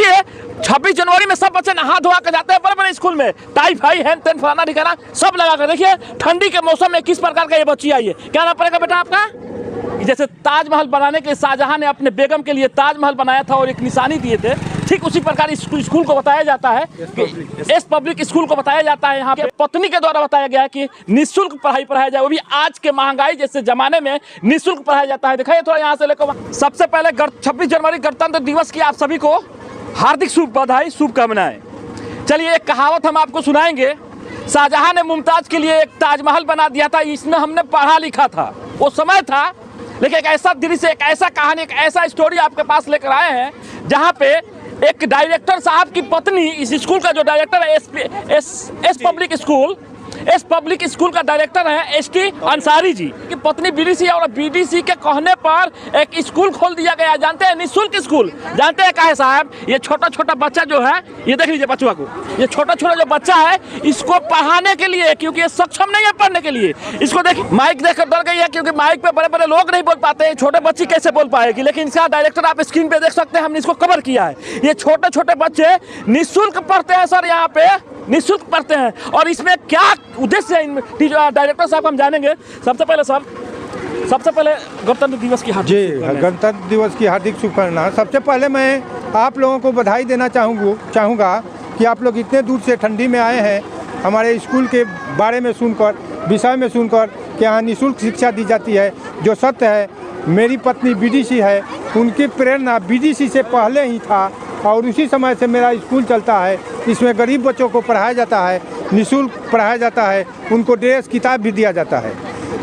देखिए 26 जनवरी में सब बच्चे नहा धोआ के जाते हैं बड़े-बड़े स्कूल में, टाई फाई हैन तेन फलाना ठिकाना सब लगा कर। देखिए ठंडी के मौसम में किस प्रकार का ये बच्ची आई है। क्या नाम पड़ेगा बेटा आपका? जैसे ताजमहल बनाने के शाहजहां ने अपने बेगम के लिए ताजमहल बनाया था और एक निशानी दिए थे, ठीक उसी प्रकार स्कूल को बताया जाता है, एस पब्लिक स्कूल को बताया जाता है। यहाँ पे पत्नी के द्वारा बताया गया है कि निःशुल्क पढ़ाई पढ़ाया जाए, वो भी आज के महंगाई जैसे जमाने में निःशुल्क पढ़ाया जाता है। दिखाइए थोड़ा यहाँ से लेकर। सबसे पहले 26 जनवरी गणतंत्र दिवस की आप सभी को हार्दिक बधाई, शुभकामनाएं। चलिए एक कहावत हम आपको सुनाएंगे। शाहजहां ने मुमताज के लिए एक ताजमहल बना दिया था, इसमें हमने पढ़ा लिखा था, वो समय था। लेकिन एक ऐसा दृश्य, एक ऐसा कहानी, एक ऐसा स्टोरी आपके पास लेकर आए हैं जहां पे एक डायरेक्टर साहब की पत्नी, इस स्कूल का जो डायरेक्टर है एस पब्लिक स्कूल का डायरेक्टर है ST अंसारी जी की पत्नी BDC है, और BDC के कहने पर एक स्कूल खोल दिया गया। जानते हैं निःशुल्क स्कूल, जानते हैं क्या है साहब? ये छोटा छोटा बच्चा जो है, ये देख लीजिए बच्चों को, ये छोटा छोटा जो बच्चा है इसको पढ़ाने के लिए, क्योंकि ये सक्षम नहीं है पढ़ने के लिए। इसको देख, माइक देखकर डर गई है क्योंकि माइक पे बड़े बड़े लोग नहीं बोल पाते हैं, छोटे बच्चे कैसे बोल पाएगी। लेकिन इसका डायरेक्टर आप स्क्रीन पे देख सकते हैं, हमने इसको कवर किया है। ये छोटे छोटे बच्चे निःशुल्क पढ़ते हैं सर, यहाँ पे निःशुल्क पढ़ते हैं। और इसमें क्या उद्देश्य है डायरेक्टर साहब हम जानेंगे। सबसे पहले गणतंत्र दिवस की गणतंत्र दिवस की हार्दिक शुभकामनाएं। सबसे पहले मैं आप लोगों को बधाई देना चाहूँगा कि आप लोग इतने दूर से ठंडी में आए हैं हमारे स्कूल के बारे में सुनकर, विषय में सुनकर कि यहाँ निःशुल्क शिक्षा दी जाती है, जो सत्य है। मेरी पत्नी BDC है, उनकी प्रेरणा BDC से पहले ही था और उसी समय से मेरा स्कूल चलता है। इसमें गरीब बच्चों को पढ़ाया जाता है, निःशुल्क पढ़ाया जाता है, उनको ड्रेस किताब भी दिया जाता है।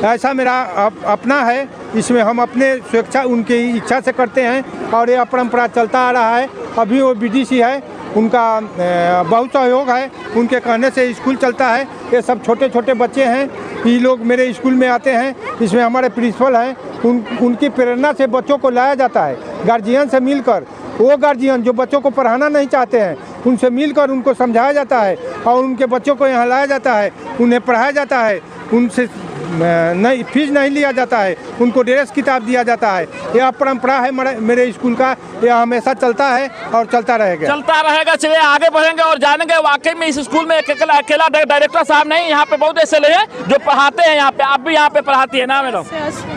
ऐसा मेरा अपना है, इसमें हम अपने स्वेच्छा उनकी इच्छा से करते हैं और ये परंपरा चलता आ रहा है। अभी वो BDC है, उनका बहुत सहयोग है, उनके कहने से स्कूल चलता है। ये सब छोटे छोटे बच्चे हैं, ये लोग मेरे स्कूल में आते हैं। इसमें हमारे प्रिंसिपल हैं, उनकी प्रेरणा से बच्चों को लाया जाता है। गार्जियन से मिलकर, वो गार्जियन जो बच्चों को पढ़ाना नहीं चाहते हैं उनसे मिलकर उनको समझाया जाता है और उनके बच्चों को यहाँ लाया जाता है, उन्हें पढ़ाया जाता है, उनसे नहीं फीस नहीं लिया जाता है, उनको ड्रेस किताब दिया जाता है। यह परंपरा है मेरे स्कूल का, यह हमेशा चलता है और चलता रहेगा। चलिए आगे बढ़ेंगे और जानेंगे वाकई में इस स्कूल में अकेला डायरेक्टर साहब नहीं, यहाँ पे बहुत ऐसे लोग हैं जो पढ़ाते हैं। यहाँ पे आप भी यहाँ पे पढ़ाती है ना मैडम?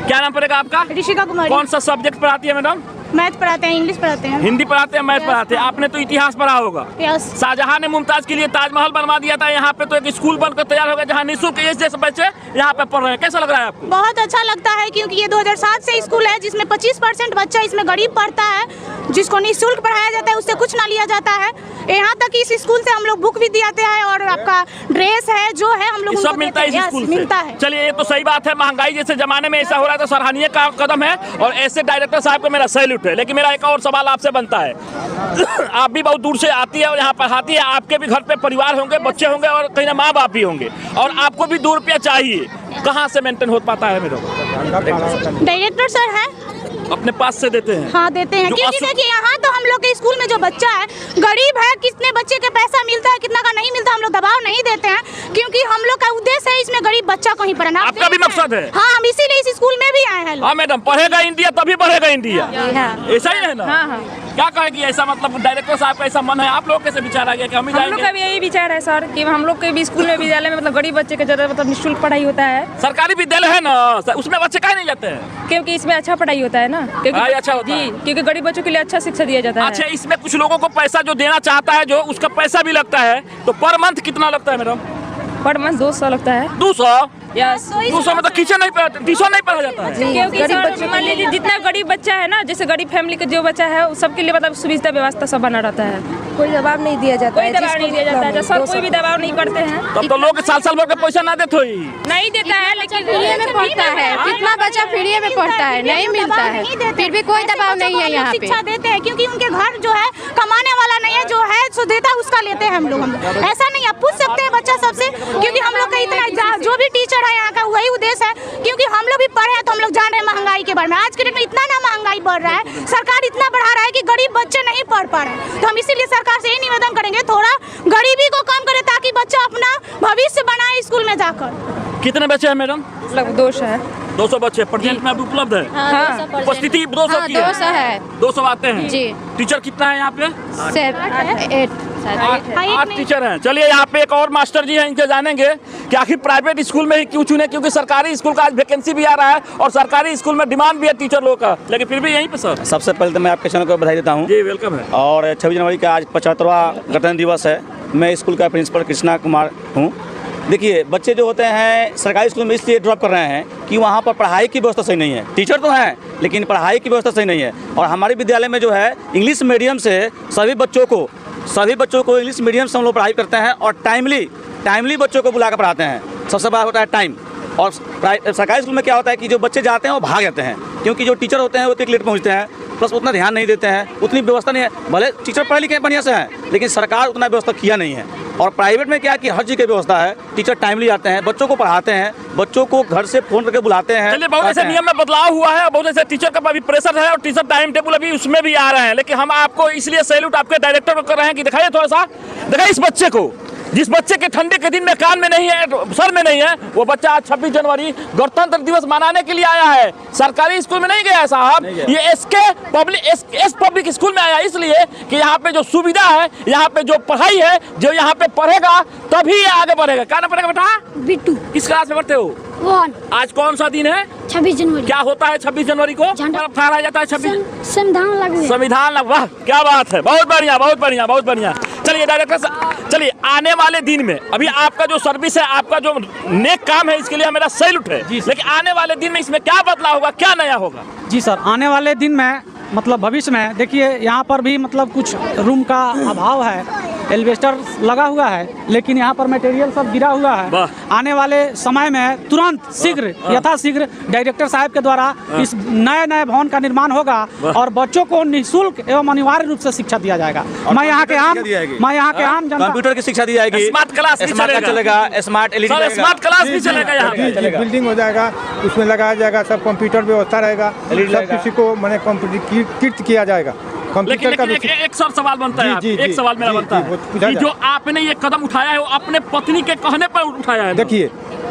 क्या नाम पड़ेगा आपका? ऋषिका कुमारी। कौन सा सब्जेक्ट पढ़ाती है मैडम? मैथ पढ़ाते हैं, इंग्लिश पढ़ाते हैं, हिंदी पढ़ाते हैं, मैथ पढ़ाते हैं। आपने तो इतिहास पढ़ा होगा। शाहजहां ने मुमताज के लिए ताजमहल बनवा दिया था, यहाँ पे तो एक स्कूल बनकर तैयार हो गया जहाँ निःशुल्क जैसे बच्चे यहाँ पे पढ़ रहे हैं। कैसा लग रहा है आपको? बहुत अच्छा लगता है क्योंकि ये 2007 से स्कूल है जिसमें 25% बच्चा इसमें गरीब पढ़ता है, जिसको निःशुल्क पढ़ाया जाता है, उससे कुछ ना लिया जाता है। यहाँ तक इस स्कूल से हम लोग बुक भी दियाते हैं और आपका ड्रेस है जो है हम लोग सब मिलता है इस स्कूल से। मिलता है। चलिए ये तो सही बात है, महंगाई जैसे जमाने में ऐसा हो रहा है तो सराहनीय का कदम है और ऐसे डायरेक्टर साहब को मेरा सैल्यूट है। लेकिन मेरा एक और सवाल आपसे बनता है, आप भी बहुत दूर से आती है और यहाँ पढ़ाती है, आपके भी घर पे परिवार होंगे, बच्चे होंगे और कहीं ना माँ बाप भी होंगे, और आपको भी 2 रुपया चाहिए, कहाँ से मेंटेन हो पाता है मेरे? डायरेक्टर सर है, अपने पास से देते हैं? हाँ देते हैं, क्योंकि देखिए यहाँ तो हम लोग के स्कूल में जो बच्चा है गरीब है, कितने बच्चे के पैसा मिलता है, कितना का नहीं मिलता, हम लोग दबाव नहीं देते हैं क्योंकि हम लोग का उद्देश्य है इसमें गरीब बच्चा को ही पढ़ाना। आपका भी मकसद है? हाँ, हम इसीलिए इस स्कूल में भी आए हैं। हाँ मैडम, पढ़ेगा इंडिया तभी बढ़ेगा इंडिया, ऐसा ही है ना? हाँ। क्या कहेगी? ऐसा मतलब डायरेक्टर साहब का ऐसा मन है, आप लोग कैसे विचार आ गया कि हम लोग का भी यही विचार है सर कि हम लोग के भी स्कूल में विद्यालय में मतलब गरीब बच्चे के ज्यादा मतलब निःशुल्क पढ़ाई होता है। सरकारी विद्यालय है ना, उसमें बच्चे काहे नहीं जाते हैं? क्योंकि इसमें अच्छा पढ़ाई होता है ना, क्योंकि गरीब बच्चों के लिए अच्छा शिक्षा दिया जाता है। अच्छा, इसमें कुछ लोगों को पैसा जो देना चाहता है, जो उसका पैसा भी लगता है, तो पर मंथ कितना लगता है मैडम? पर मंथ 200 लगता है। 200? 200 में तो ट्यूशन नहीं पढ़ा जाता है। क्योंकि मान लीजिए जितना गरीब बच्चा है ना, जैसे गरीब फैमिली का जो बच्चा है सबके लिए मतलब सुविधा व्यवस्था सब बना रहता है, कोई दबाव नहीं दिया जाता है, सर कोई भी दबाव नहीं करते हैं। तब तो लोग साल भर का पैसा ना देते नहीं देता है, लेकिन फ्री में पढ़ता है, कितना बच्चा फ्री में पढ़ता है, नहीं मिलता है, फिर भी कोई दबाव नहीं है यहाँ पे। शिक्षा देते हैं क्योंकि उनके घर जो है कमाने वाला नहीं है, जो है सो देता है उसका लेते हैं हम लोग। ऐसा नहीं, आप पूछ सकते हैं बच्चा सबसे, क्योंकि हम लोग का इतना जो भी टीचर है यहाँ का वही उद्देश्य है, क्योंकि हम लोग भी पढ़े हैं तो हम लोग लोग जान रहे हैं महंगाई के बारे में। आज के डेट में इतना ना महंगाई बढ़ रहा है, सरकार इतना बढ़ा रहा है कि गरीब बच्चे नहीं पढ़ पा रहे हैं। तो हम इसीलिए सरकार से यही निवेदन करेंगे, थोड़ा गरीबी को कम करे ताकि बच्चा अपना भविष्य बनाए स्कूल में जाकर। कितने बच्चे हैं मैडम? मतलब 200 है। 200 बच्चे प्रेजेंट में अभी उपलब्ध है? हाँ, उपस्थिति 200 की है? 200 है। 200 आते हैं जी। टीचर कितना है यहाँ पे? 8 8 टीचर हैं। चलिए यहाँ पे एक और मास्टर जी हैं, इनके जानेंगे कि आखिर प्राइवेट स्कूल में ही क्यों चुने, क्योंकि सरकारी स्कूल का आज वैकेंसी भी आ रहा है और सरकारी स्कूल में डिमांड भी है टीचर लोगों का, लेकिन फिर भी यहीं पे सर। सबसे पहले तो मैं आपके चैनल को बधाई देता हूँ जी वेलकम है। और 26 जनवरी का आज 75वां गणतंत्र दिवस है। मैं स्कूल का प्रिंसिपल कृष्णा कुमार हूँ। देखिए, बच्चे जो होते हैं सरकारी स्कूल में इसलिए ड्रॉप कर रहे हैं कि वहाँ पर पढ़ाई की व्यवस्था सही नहीं है। टीचर तो हैं लेकिन पढ़ाई की व्यवस्था सही नहीं है। और हमारे विद्यालय में जो है इंग्लिश मीडियम से सभी बच्चों को इंग्लिश मीडियम से हम लोग पढ़ाई करते हैं और टाइमली बच्चों को बुला कर पढ़ाते हैं। सबसे बड़ा होता है टाइम। और सरकारी स्कूल में क्या होता है कि जो बच्चे जाते हैं वो भाग जाते हैं, क्योंकि जो टीचर होते हैं वो इतने लेट पहुँचते हैं, प्लस उतना ध्यान नहीं देते हैं, उतनी व्यवस्था नहीं है। भले टीचर पढ़े लिखे बढ़िया से हैं लेकिन सरकार उतना व्यवस्था किया नहीं है। और प्राइवेट में क्या कि हर चीज़ की व्यवस्था है, टीचर टाइमली आते हैं, बच्चों को पढ़ाते हैं, बच्चों को घर से फोन करके बुलाते हैं। चलिए, बहुत ऐसे नियम में बदलाव हुआ है, बहुत ऐसे टीचर का अभी प्रेशर है और टीचर टाइम टेबल अभी उसमें भी आ रहे हैं, लेकिन हम आपको इसलिए सैल्यूट आपके डायरेक्टर को कर रहे हैं कि दिखाइए थोड़ा सा, दिखाइए इस बच्चे को, जिस बच्चे के ठंडे के दिन में कान में नहीं है, सर में नहीं है, वो बच्चा आज 26 जनवरी गणतंत्र दिवस मनाने के लिए आया है। सरकारी स्कूल में नहीं गया है साहब, ये एस पब्लिक स्कूल में आया, इसलिए कि यहाँ पे जो सुविधा है, यहाँ पे जो पढ़ाई है, जो यहाँ पे पढ़ेगा तभी ये आगे बढ़ेगा। क्या ना पढ़ेगा बेटा? बिट्टू। किस क्लास में पढ़ते हो? 1। आज कौन सा दिन है? 26 जनवरी। क्या होता है 26 जनवरी को? फहराया जाता है 26 संविधान। वाह, क्या बात है, बहुत बढ़िया बहुत बढ़िया बहुत बढ़िया। चलिए डायरेक्टर साहब, चलिए आने वाले दिन में अभी आपका जो सर्विस है, आपका जो नेक काम है, इसके लिए मेरा सैल्यूट है, लेकिन आने वाले दिन में इसमें क्या बदलाव होगा, क्या नया होगा? जी सर, आने वाले दिन में मतलब भविष्य में देखिए यहाँ पर भी मतलब कुछ रूम का अभाव है, एल्वेस्टर लगा हुआ है लेकिन यहाँ पर मटेरियल सब गिरा हुआ है। आने वाले समय में तुरंत शीघ्र यथाशीघ्र डायरेक्टर साहब के द्वारा इस नए भवन का निर्माण होगा और बच्चों को निःशुल्क एवं अनिवार्य रूप से शिक्षा दिया जाएगा। मैं यहाँ के आम जनता, कंप्यूटर की शिक्षा दी जाएगी, स्मार्ट क्लास चलेगा, स्मार्ट एलईडी स्मार्ट क्लास भी चलेगा यहाँ पे। बिल्डिंग हो जाएगा, उसमें लगाया जाएगा, सब कंप्यूटर व्यवस्था रहेगा, सब किसी को मैंने कंप्यूटर किट किया जाएगा। लेकिन एक सर सवाल बनता है, एक सवाल मेरा बनता है कि जो आपने ये कदम उठाया है वो अपने पत्नी के कहने पर उठाया है। देखिए,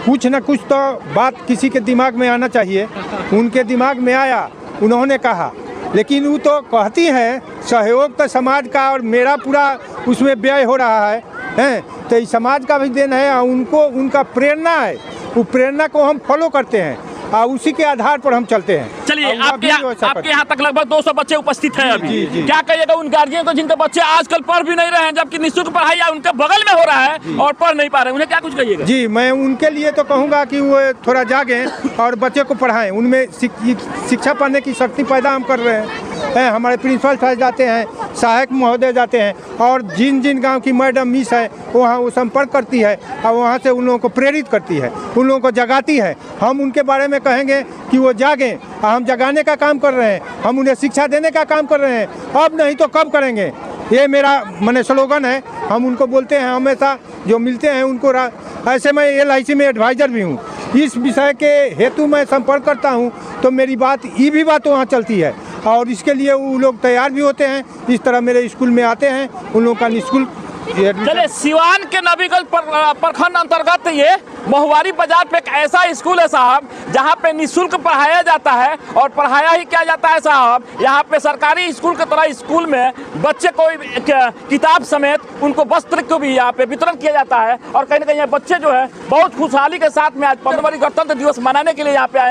कुछ न कुछ तो बात किसी के दिमाग में आना चाहिए, उनके दिमाग में आया, उन्होंने कहा, लेकिन वो तो कहती हैं सहयोग तो समाज का और मेरा पूरा उसमें व्यय हो रहा है, तो इस समाज का भी देन है, उनको उनका प्रेरणा है, वो प्रेरणा को हम फॉलो करते हैं और उसी के आधार पर हम चलते हैं। चलिए, आपके यहाँ तक लगभग 200 बच्चे उपस्थित हैं अभी। जी। क्या कहिएगा उन गार्जियन को जिनके बच्चे आजकल पढ़ भी नहीं रहे हैं, जबकि निःशुल्क पढ़ाई उनके बगल में हो रहा है और पढ़ नहीं पा रहे, उन्हें क्या कुछ कहिएगा? जी, मैं उनके लिए तो कहूँगा कि वो थोड़ा जागें और बच्चे को पढ़ाएं, उनमें शिक्षा पढ़ने की शक्ति पैदा हम कर रहे हैं। हमारे प्रिंसिपल साहब जाते हैं, सहायक महोदय जाते हैं और जिन गांव की मैडम मिस है वहाँ वो संपर्क करती है और वहाँ से उन लोगों को प्रेरित करती है, उन लोगों को जगाती है। हम उनके बारे में कहेंगे कि वो जागें, हम जगाने का काम कर रहे हैं, हम उन्हें शिक्षा देने का काम कर रहे हैं, अब नहीं तो कब करेंगे, ये मेरा मैंने स्लोगन है। हम उनको बोलते हैं हमेशा, जो मिलते हैं उनको। ऐसे मैं LIC में एडवाइज़र भी हूँ, इस विषय के हेतु मैं संपर्क करता हूँ, तो मेरी बात ये भी बात वहाँ चलती है और इसके लिए वो लोग तैयार भी होते हैं। इस तरह मेरे स्कूल में आते हैं, उन लोगों का निःशुल्क। चलिए, सिवान के नबीगंज प्रखंड अंतर्गत ये महुआरी बाजार पे एक ऐसा स्कूल है साहब, जहाँ पे निःशुल्क पढ़ाया जाता है और पढ़ाया ही क्या जाता है साहब, यहाँ पे सरकारी स्कूल की तरह स्कूल में बच्चे को किताब समेत उनको वस्त्र को भी यहाँ पे वितरण किया जाता है और कहीं ना कहीं बच्चे जो है बहुत खुशहाली के साथ में आज 15 गणतंत्र दिवस मनाने के लिए यहाँ पे आए।